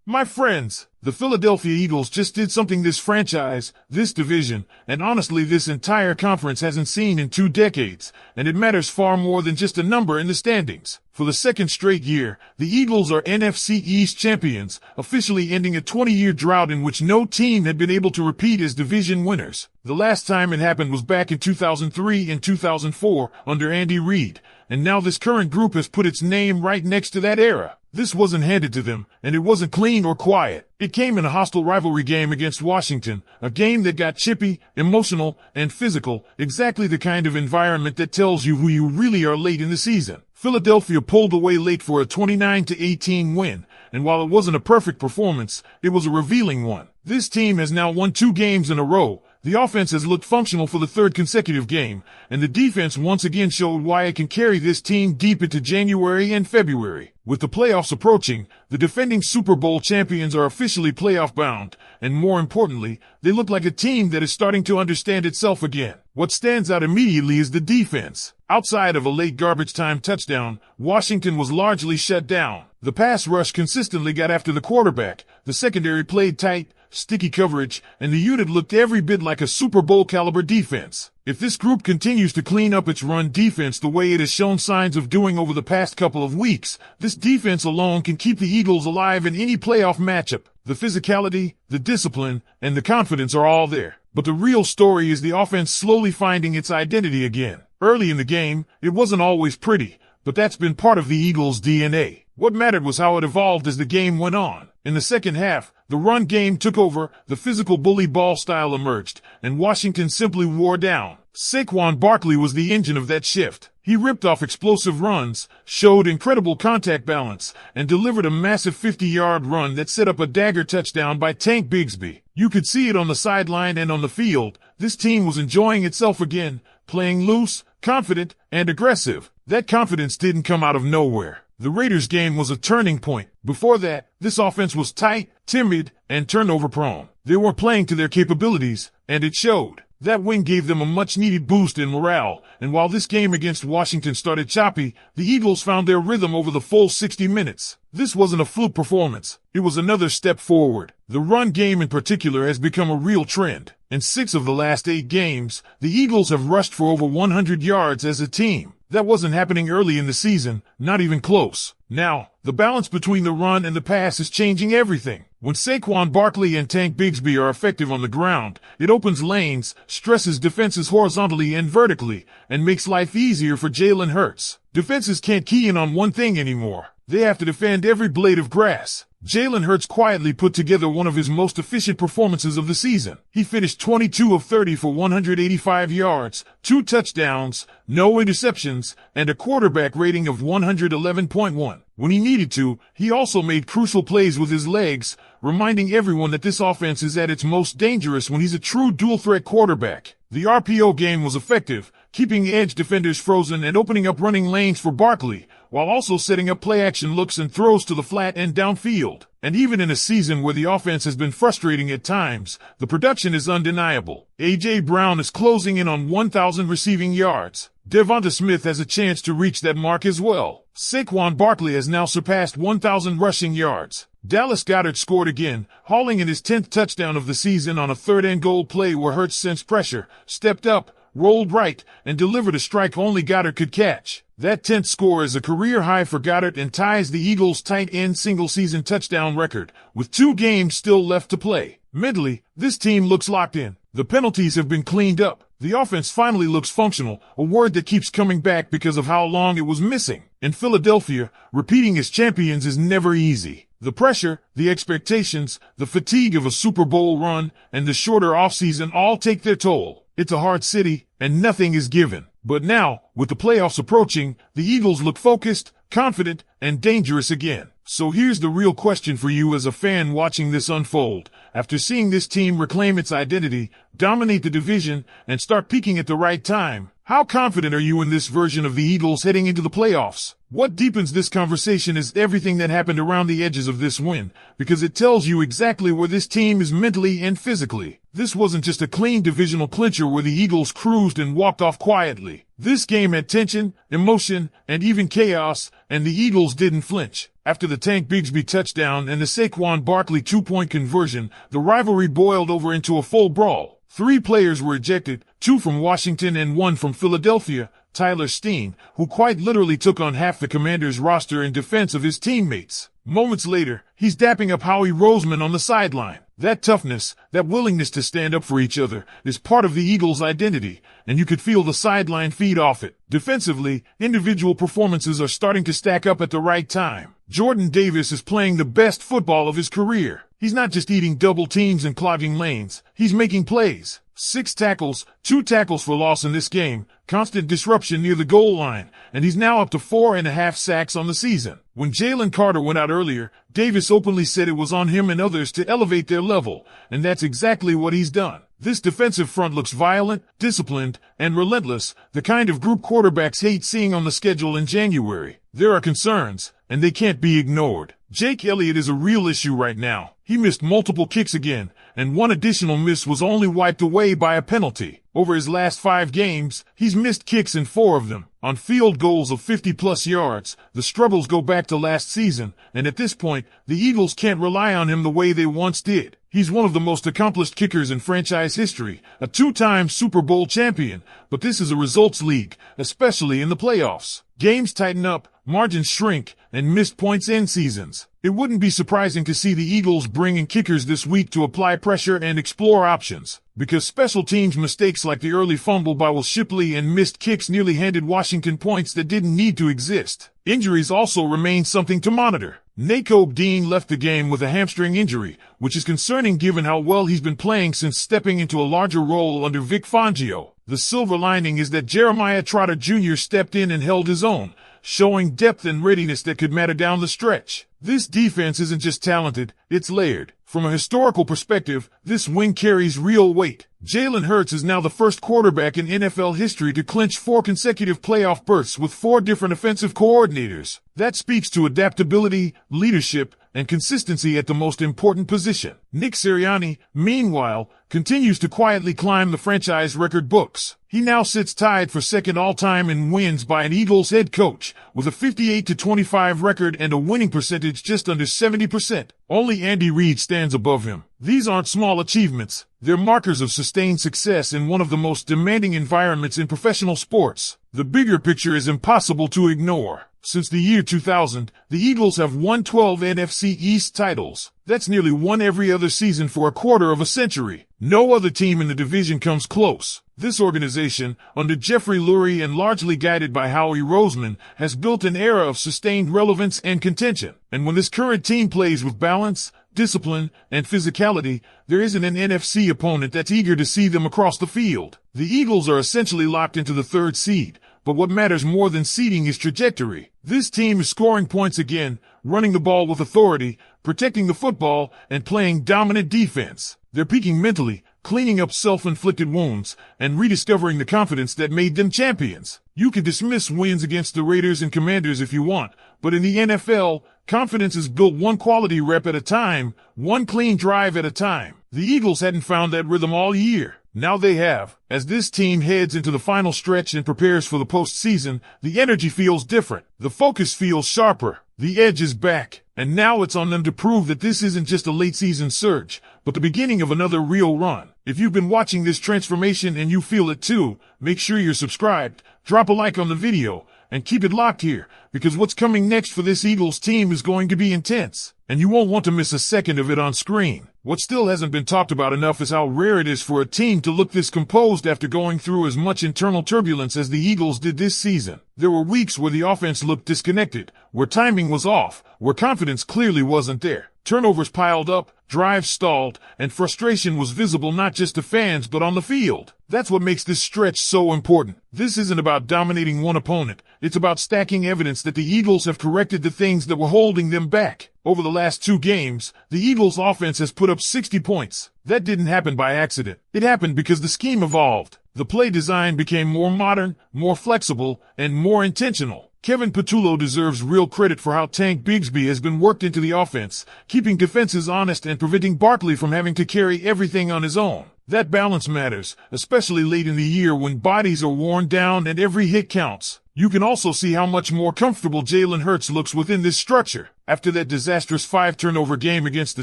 My friends, the Philadelphia Eagles just did something this franchise, this division, and honestly this entire conference hasn't seen in 2 decades, and it matters far more than just a number in the standings. For the second straight year, the Eagles are NFC East champions, officially ending a 20-year drought in which no team had been able to repeat as division winners. The last time it happened was back in 2003 and 2004 under Andy Reid, and now this current group has put its name right next to that era. This wasn't handed to them, and it wasn't clean or quiet. It came in a hostile rivalry game against Washington, a game that got chippy, emotional, and physical, exactly the kind of environment that tells you who you really are late in the season. Philadelphia pulled away late for a 29-18 win, and while it wasn't a perfect performance, it was a revealing one. This team has now won 2 games in a row. The offense has looked functional for the 3rd consecutive game, and the defense once again showed why it can carry this team deep into January and February. With the playoffs approaching, the defending Super Bowl champions are officially playoff bound, and more importantly, they look like a team that is starting to understand itself again. What stands out immediately is the defense. Outside of a late garbage time touchdown, Washington was largely shut down. The pass rush consistently got after the quarterback, the secondary played tight, sticky coverage, and the unit looked every bit like a Super Bowl caliber defense. If this group continues to clean up its run defense the way it has shown signs of doing over the past couple of weeks, this defense alone can keep the Eagles alive in any playoff matchup. The physicality, the discipline, and the confidence are all there. But the real story is the offense slowly finding its identity again. Early in the game, it wasn't always pretty, but that's been part of the Eagles' DNA. What mattered was how it evolved as the game went on. In the second half, the run game took over, the physical bully ball style emerged, and Washington simply wore down. Saquon Barkley was the engine of that shift. He ripped off explosive runs, showed incredible contact balance, and delivered a massive 50-yard run that set up a dagger touchdown by Tank Bigsby. You could see it on the sideline and on the field. This team was enjoying itself again, playing loose, confident, and aggressive. That confidence didn't come out of nowhere. The Raiders game was a turning point. Before that, this offense was tight, timid, and turnover-prone. They were playing to their capabilities, and it showed. That win gave them a much-needed boost in morale, and while this game against Washington started choppy, the Eagles found their rhythm over the full 60 minutes. This wasn't a fluke performance. It was another step forward. The run game in particular has become a real trend. In 6 of the last 8 games, the Eagles have rushed for over 100 yards as a team. That wasn't happening early in the season, not even close. Now, the balance between the run and the pass is changing everything. When Saquon Barkley and Tank Bigsby are effective on the ground, it opens lanes, stresses defenses horizontally and vertically, and makes life easier for Jalen Hurts. Defenses can't key in on one thing anymore. They have to defend every blade of grass. Jalen Hurts quietly put together one of his most efficient performances of the season. He finished 22 of 30 for 185 yards, 2 touchdowns, no interceptions, and a quarterback rating of 111.1. When he needed to, he also made crucial plays with his legs, reminding everyone that this offense is at its most dangerous when he's a true dual-threat quarterback. The RPO game was effective, keeping edge defenders frozen and opening up running lanes for Barkley, while also setting up play-action looks and throws to the flat and downfield. And even in a season where the offense has been frustrating at times, the production is undeniable. A.J. Brown is closing in on 1,000 receiving yards. DeVonta Smith has a chance to reach that mark as well. Saquon Barkley has now surpassed 1,000 rushing yards. Dallas Goedert scored again, hauling in his 10th touchdown of the season on a 3rd-and-goal play where Hurts sensed pressure, stepped up, rolled right, and delivered a strike only Goedert could catch. That 10th score is a career high for Goedert and ties the Eagles' tight end single-season touchdown record, with 2 games still left to play. Mentally, this team looks locked in. The penalties have been cleaned up. The offense finally looks functional, a word that keeps coming back because of how long it was missing. In Philadelphia, repeating as champions is never easy. The pressure, the expectations, the fatigue of a Super Bowl run, and the shorter offseason all take their toll. It's a hard city, and nothing is given. But now, with the playoffs approaching, the Eagles look focused, confident, and dangerous again. So here's the real question for you as a fan watching this unfold. After seeing this team reclaim its identity, dominate the division, and start peaking at the right time, how confident are you in this version of the Eagles heading into the playoffs? What deepens this conversation is everything that happened around the edges of this win, because it tells you exactly where this team is mentally and physically. This wasn't just a clean divisional clincher where the Eagles cruised and walked off quietly. This game had tension, emotion, and even chaos, and the Eagles didn't flinch. After the Tank Bigsby touchdown and the Saquon Barkley 2-point conversion, the rivalry boiled over into a full brawl. 3 players were ejected, 2 from Washington and 1 from Philadelphia, Tyler Steen, who quite literally took on half the Commanders' roster in defense of his teammates. Moments later, he's dapping up Howie Roseman on the sideline. That toughness, that willingness to stand up for each other, is part of the Eagles' identity, and you could feel the sideline feed off it. Defensively, individual performances are starting to stack up at the right time. Jordan Davis is playing the best football of his career. He's not just eating double teams and clogging lanes, he's making plays. 6 tackles, 2 tackles for loss in this game, constant disruption near the goal line, and he's now up to 4.5 sacks on the season. When Jalen Carter went out earlier, Davis openly said it was on him and others to elevate their level, and that's exactly what he's done. This defensive front looks violent, disciplined, and relentless, the kind of group quarterbacks hate seeing on the schedule in January. There are concerns, and they can't be ignored. Jake Elliott is a real issue right now. He missed multiple kicks again, and one additional miss was only wiped away by a penalty. Over his last 5 games, he's missed kicks in 4 of them. On field goals of 50-plus yards, the struggles go back to last season, and at this point, the Eagles can't rely on him the way they once did. He's one of the most accomplished kickers in franchise history, a 2-time Super Bowl champion, but this is a results league, especially in the playoffs. Games tighten up, margins shrink, and missed points end seasons. It wouldn't be surprising to see the Eagles bring in kickers this week to apply pressure and explore options, because special teams mistakes like the early fumble by Will Shipley and missed kicks nearly handed Washington points that didn't need to exist. Injuries also remain something to monitor. Nakobe Dean left the game with a hamstring injury, which is concerning given how well he's been playing since stepping into a larger role under Vic Fangio. The silver lining is that Jeremiah Trotter Jr. stepped in and held his own, showing depth and readiness that could matter down the stretch. This defense isn't just talented, it's layered. From a historical perspective, this win carries real weight. Jalen Hurts is now the first quarterback in NFL history to clinch 4 consecutive playoff berths with 4 different offensive coordinators. That speaks to adaptability, leadership, and consistency at the most important position. Nick Sirianni, meanwhile, continues to quietly climb the franchise record books. He now sits tied for second all-time in wins by an Eagles head coach, with a 58-25 record and a winning percentage just under 70%. Only Andy Reid stands above him. These aren't small achievements. They're markers of sustained success in one of the most demanding environments in professional sports. The bigger picture is impossible to ignore. Since the year 2000, the Eagles have won 12 NFC East titles. That's nearly one every other season for a quarter of a century. No other team in the division comes close. This organization, under Jeffrey Lurie and largely guided by Howie Roseman, has built an era of sustained relevance and contention. And when this current team plays with balance, discipline, and physicality, there isn't an NFC opponent that's eager to see them across the field. The Eagles are essentially locked into the 3rd seed, but what matters more than seeding is trajectory. This team is scoring points again, running the ball with authority, protecting the football, and playing dominant defense. They're peaking mentally, cleaning up self-inflicted wounds, and rediscovering the confidence that made them champions. You can dismiss wins against the Raiders and Commanders if you want, but in the NFL, confidence is built one quality rep at a time, one clean drive at a time. The Eagles hadn't found that rhythm all year. Now they have. As this team heads into the final stretch and prepares for the postseason, the energy feels different. The focus feels sharper. The edge is back. And now it's on them to prove that this isn't just a late-season surge, but the beginning of another real run. If you've been watching this transformation and you feel it too, make sure you're subscribed, drop a like on the video, and keep it locked here, because what's coming next for this Eagles team is going to be intense, and you won't want to miss a second of it on screen. What still hasn't been talked about enough is how rare it is for a team to look this composed after going through as much internal turbulence as the Eagles did this season. There were weeks where the offense looked disconnected, where timing was off, where confidence clearly wasn't there. Turnovers piled up, drives stalled, and frustration was visible not just to fans but on the field. That's what makes this stretch so important. This isn't about dominating one opponent. It's about stacking evidence that the Eagles have corrected the things that were holding them back. Over the last 2 games, the Eagles' offense has put up 60 points. That didn't happen by accident. It happened because the scheme evolved. The play design became more modern, more flexible, and more intentional. Kevin Patullo deserves real credit for how Tank Bigsby has been worked into the offense, keeping defenses honest and preventing Barkley from having to carry everything on his own. That balance matters, especially late in the year when bodies are worn down and every hit counts. You can also see how much more comfortable Jalen Hurts looks within this structure. After that disastrous 5-turnover game against the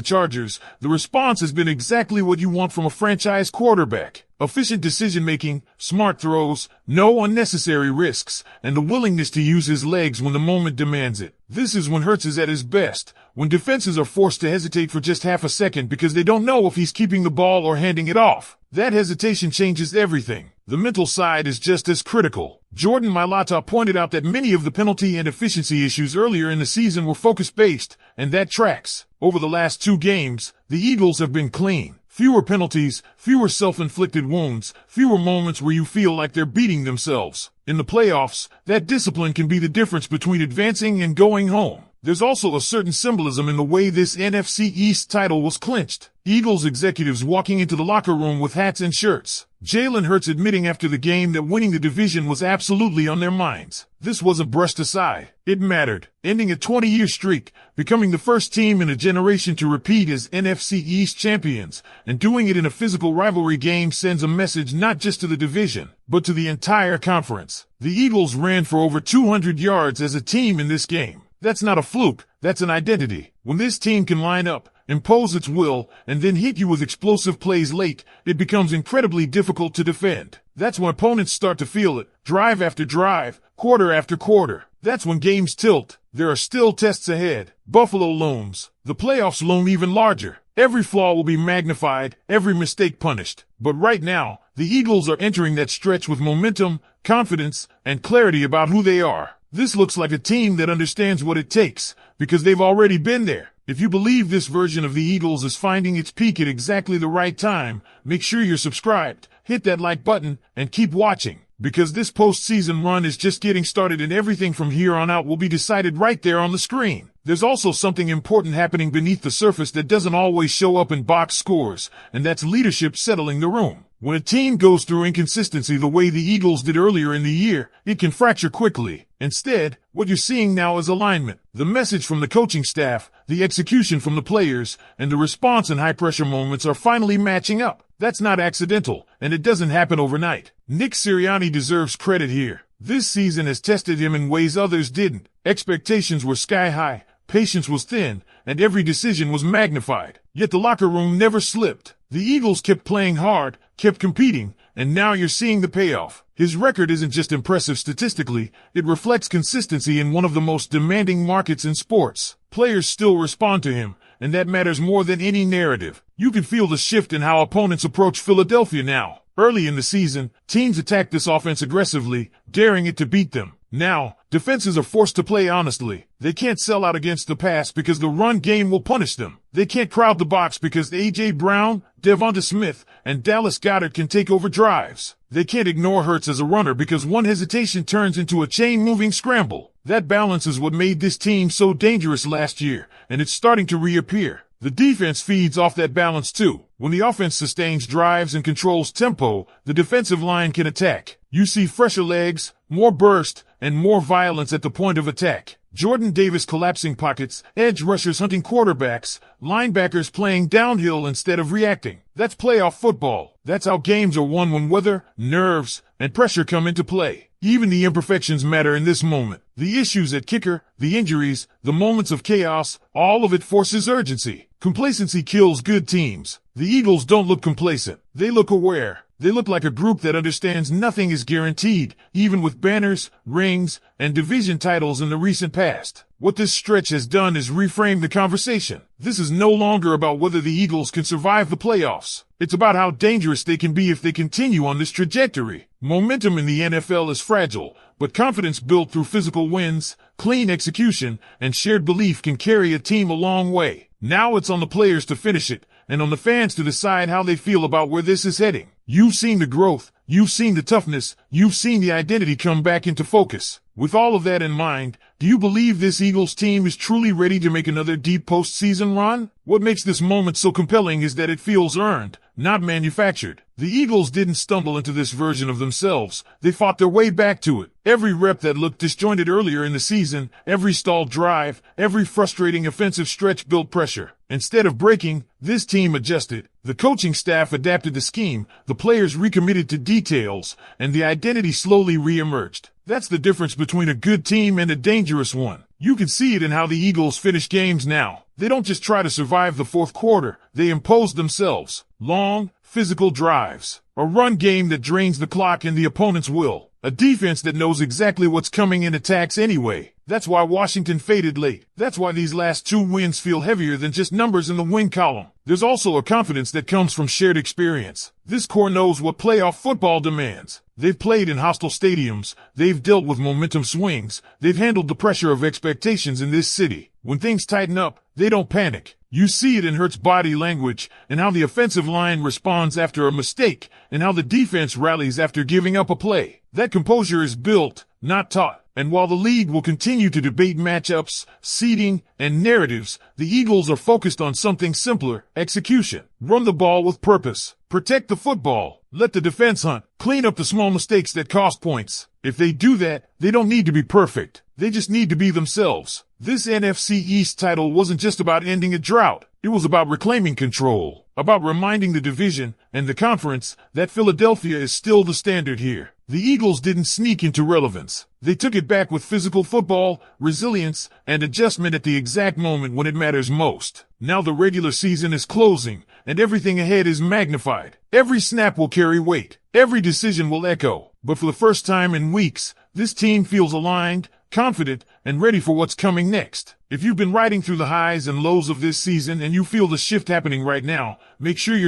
Chargers, the response has been exactly what you want from a franchise quarterback. Efficient decision-making, smart throws, no unnecessary risks, and the willingness to use his legs when the moment demands it. This is when Hurts is at his best, when defenses are forced to hesitate for just half a second because they don't know if he's keeping the ball or handing it off. That hesitation changes everything. The mental side is just as critical. Jordan Mailata pointed out that many of the penalty and efficiency issues earlier in the season were focus-based, and that tracks. Over the last 2 games, the Eagles have been clean. Fewer penalties, fewer self-inflicted wounds, fewer moments where you feel like they're beating themselves. In the playoffs, that discipline can be the difference between advancing and going home. There's also a certain symbolism in the way this NFC East title was clinched. Eagles executives walking into the locker room with hats and shirts. Jalen Hurts admitting after the game that winning the division was absolutely on their minds. This wasn't brushed aside. It mattered. Ending a 20-year streak, becoming the first team in a generation to repeat as NFC East champions, and doing it in a physical rivalry game sends a message not just to the division, but to the entire conference. The Eagles ran for over 200 yards as a team in this game. That's not a fluke, that's an identity. When this team can line up, impose its will, and then hit you with explosive plays late, it becomes incredibly difficult to defend. That's when opponents start to feel it, drive after drive, quarter after quarter. That's when games tilt. There are still tests ahead. Buffalo looms. The playoffs loom even larger. Every flaw will be magnified, every mistake punished. But right now, the Eagles are entering that stretch with momentum, confidence, and clarity about who they are. This looks like a team that understands what it takes, because they've already been there. If you believe this version of the Eagles is finding its peak at exactly the right time, make sure you're subscribed, hit that like button, and keep watching. Because this postseason run is just getting started and everything from here on out will be decided right there on the screen. There's also something important happening beneath the surface that doesn't always show up in box scores, and that's leadership settling the room. When a team goes through inconsistency the way the Eagles did earlier in the year, it can fracture quickly. Instead, what you're seeing now is alignment. The message from the coaching staff, the execution from the players, and the response in high-pressure moments are finally matching up. That's not accidental, and it doesn't happen overnight. Nick Sirianni deserves credit here. This season has tested him in ways others didn't. Expectations were sky-high, patience was thin, and every decision was magnified. Yet the locker room never slipped. The Eagles kept playing hard, kept competing, and now you're seeing the payoff. His record isn't just impressive statistically, it reflects consistency in one of the most demanding markets in sports. Players still respond to him, and that matters more than any narrative. You can feel the shift in how opponents approach Philadelphia now. Early in the season, teams attacked this offense aggressively, daring it to beat them. Now, defenses are forced to play honestly. They can't sell out against the pass because the run game will punish them. They can't crowd the box because A.J. Brown, DeVonta Smith, and Dallas Goedert can take over drives. They can't ignore Hurts as a runner because one hesitation turns into a chain-moving scramble. That balance is what made this team so dangerous last year, and it's starting to reappear. The defense feeds off that balance too. When the offense sustains drives and controls tempo, the defensive line can attack. You see fresher legs, more burst, and more violence at the point of attack. Jordan Davis collapsing pockets, edge rushers hunting quarterbacks, linebackers playing downhill instead of reacting. That's playoff football. That's how games are won when weather, nerves, and pressure come into play. Even the imperfections matter in this moment. The issues at kicker, the injuries, the moments of chaos, all of it forces urgency. Complacency kills good teams. The Eagles don't look complacent. They look aware. They look like a group that understands nothing is guaranteed, even with banners, rings, and division titles in the recent past. What this stretch has done is reframe the conversation. This is no longer about whether the Eagles can survive the playoffs. It's about how dangerous they can be if they continue on this trajectory. Momentum in the NFL is fragile, but confidence built through physical wins, clean execution, and shared belief can carry a team a long way. Now it's on the players to finish it, and on the fans to decide how they feel about where this is heading. You've seen the growth, you've seen the toughness, you've seen the identity come back into focus. With all of that in mind, do you believe this Eagles team is truly ready to make another deep postseason run? What makes this moment so compelling is that it feels earned, not manufactured. The Eagles didn't stumble into this version of themselves. They fought their way back to it. Every rep that looked disjointed earlier in the season, every stalled drive, every frustrating offensive stretch built pressure. Instead of breaking, this team adjusted. The coaching staff adapted the scheme, the players recommitted to details, and the identity slowly re-emerged. That's the difference between a good team and a dangerous one. You can see it in how the Eagles finish games now. They don't just try to survive the fourth quarter, they impose themselves. Long, physical drives. A run game that drains the clock and the opponent's will. A defense that knows exactly what's coming and attacks anyway. That's why Washington faded late. That's why these last 2 wins feel heavier than just numbers in the win column. There's also a confidence that comes from shared experience. This core knows what playoff football demands. They've played in hostile stadiums. They've dealt with momentum swings. They've handled the pressure of expectations in this city. When things tighten up, they don't panic. You see it in Hurts' body language, and how the offensive line responds after a mistake, and how the defense rallies after giving up a play. That composure is built, not taught. And while the league will continue to debate matchups, seeding, and narratives, the Eagles are focused on something simpler: execution. Run the ball with purpose. Protect the football. Let the defense hunt. Clean up the small mistakes that cost points. If they do that, they don't need to be perfect. They just need to be themselves. This NFC East title wasn't just about ending a drought. It was about reclaiming control, about reminding the division and the conference that Philadelphia is still the standard here. The Eagles didn't sneak into relevance. They took it back with physical football, resilience, and adjustment at the exact moment when it matters most. Now the regular season is closing, and everything ahead is magnified. Every snap will carry weight. Every decision will echo. But for the first time in weeks, this team feels aligned, confident, and ready for what's coming next. If you've been riding through the highs and lows of this season and you feel the shift happening right now, make sure you're